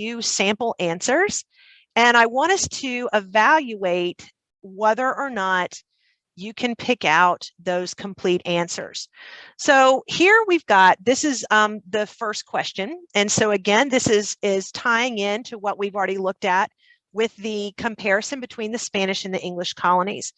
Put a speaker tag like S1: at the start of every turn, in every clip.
S1: you sample answers, and I want us to evaluate whether or not you can pick out those complete answers. So here we've got, this is the first question. And so again, this is tying in to what we've already looked at with the comparison between the Spanish and the English colonies.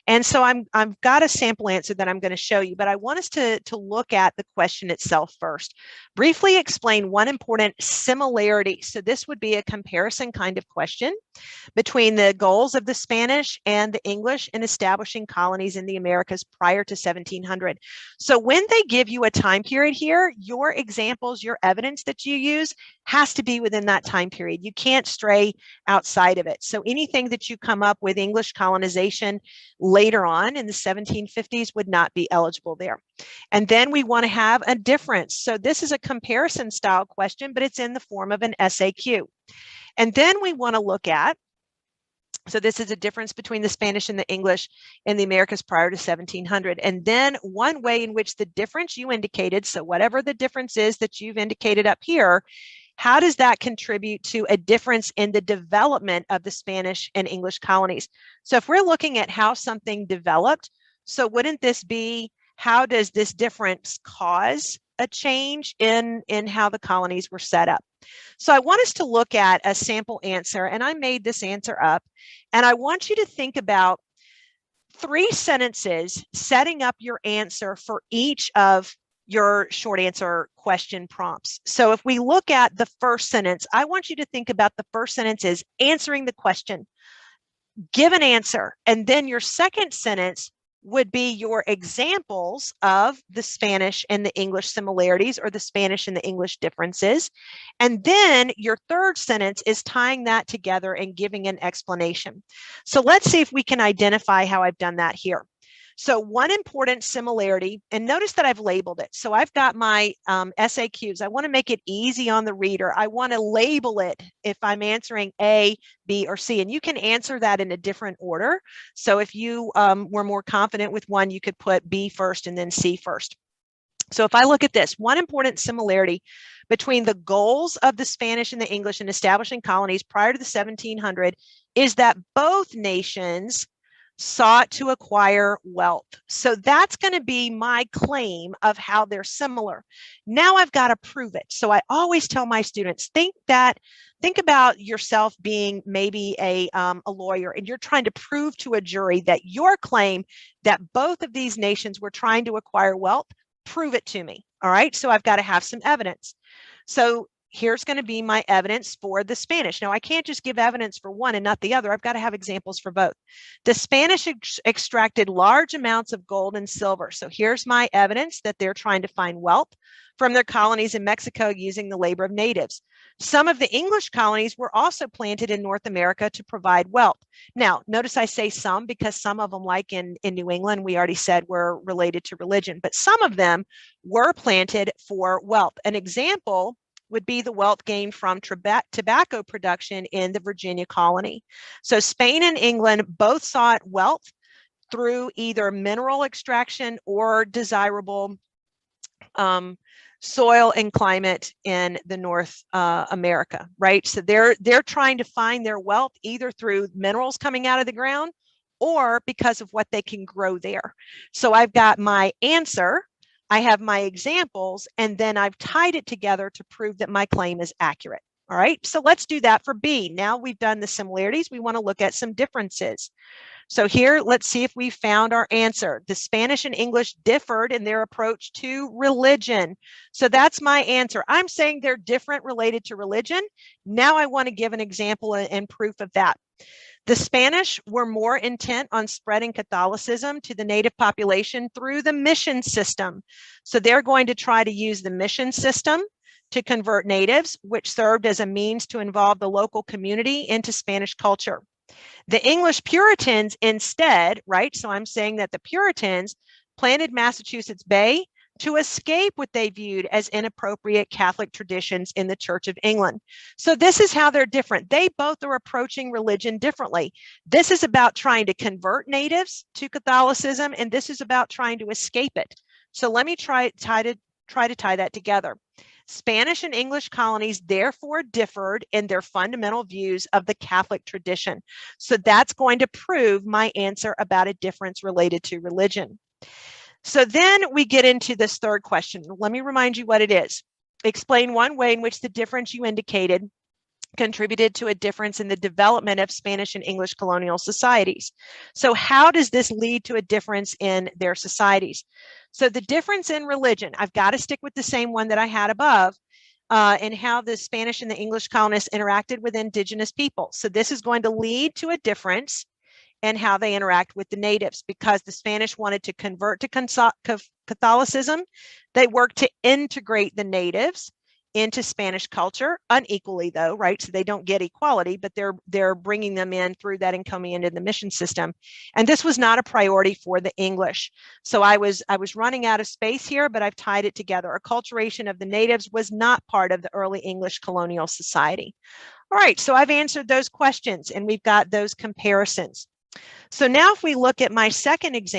S1: And so I've got a sample answer that I'm going to show you, but I want us to look at the question itself first. Briefly explain one important similarity. So this would be a comparison kind of question between the goals of the Spanish and the English in establishing colonies in the Americas prior to 1700. So when they give you a time period here, your examples, your evidence that you use has to be within that time period. You can't stray outside of it. So anything that you come up with English colonization later on in the 1750s would not be eligible there. And then we want to have a difference. So this is a comparison style question, but it's in the form of an SAQ. And then we want to look at, so this is a difference between the Spanish and the English in the Americas prior to 1700. And then one way in which the difference you indicated, so whatever the difference is that you've indicated up here, how does that contribute to a difference in the development of the Spanish and English colonies? So if we're looking at how something developed, so wouldn't this be, how does this difference cause a change in how the colonies were set up? So I want us to look at a sample answer, and I made this answer up, and I want you to think about 3 sentences setting up your answer for each of your short answer question prompts. So if we look at the first sentence, I want you to think about the first sentence is answering the question, give an answer, and then your second sentence would be your examples of the Spanish and the English similarities or the Spanish and the English differences. And then your third sentence is tying that together and giving an explanation. So let's see if we can identify how I've done that here. So one important similarity, and notice that I've labeled it. So I've got my SAQs. I want to make it easy on the reader. I want to label it if I'm answering A, B, or C, and you can answer that in a different order. So if you were more confident with one, you could put B first and then C first. So if I look at this, one important similarity between the goals of the Spanish and the English in establishing colonies prior to the 1700 is that both nations sought to acquire wealth. So that's going to be my claim of how they're similar. Now I've got to prove it. So I always tell my students, think about yourself being maybe a lawyer, and you're trying to prove to a jury that your claim that both of these nations were trying to acquire wealth, prove it to me. All right. So I've got to have some evidence. So here's going to be my evidence for the Spanish. Now, I can't just give evidence for one and not the other. I've got to have examples for both. The Spanish extracted large amounts of gold and silver. So here's my evidence that they're trying to find wealth from their colonies in Mexico using the labor of natives. Some of the English colonies were also planted in North America to provide wealth. Now, notice I say some because some of them, like in New England, we already said were related to religion, but some of them were planted for wealth. An example would be the wealth gained from tobacco production in the Virginia colony. So Spain and England both sought wealth through either mineral extraction or desirable soil and climate in the North America, right? So they're trying to find their wealth either through minerals coming out of the ground or because of what they can grow there. So I've got my answer, I have my examples, and then I've tied it together to prove that my claim is accurate. All right, so let's do that for B. Now we've done the similarities, we want to look at some differences. So here, let's see if we found our answer. The Spanish and English differed in their approach to religion. So that's my answer. I'm saying they're different related to religion. Now I want to give an example and proof of that. The Spanish were more intent on spreading Catholicism to the native population through the mission system. So they're going to try to use the mission system to convert natives, which served as a means to involve the local community into Spanish culture. The English Puritans instead, right? So I'm saying that the Puritans planted Massachusetts Bay to escape what they viewed as inappropriate Catholic traditions in the Church of England. So this is how they're different. They both are approaching religion differently. This is about trying to convert natives to Catholicism, and this is about trying to escape it. So let me try to tie that together. Spanish and English colonies therefore differed in their fundamental views of the Catholic tradition. So that's going to prove my answer about a difference related to religion. So then we get into this third question. Let me remind you what it is. Explain one way in which the difference you indicated contributed to a difference in the development of Spanish and English colonial societies. So how does this lead to a difference in their societies? So the difference in religion, I've got to stick with the same one that I had above, and how the Spanish and the English colonists interacted with indigenous people. So this is going to lead to a difference in how they interact with the natives, because the Spanish wanted to convert to Catholicism. They worked to integrate the natives into Spanish culture, unequally though, right? So they don't get equality, but they're bringing them in through that and coming into the mission system. And this was not a priority for the English. So I was running out of space here, but I've tied it together. Acculturation of the natives was not part of the early English colonial society. All right, so I've answered those questions and we've got those comparisons. So now if we look at my second example,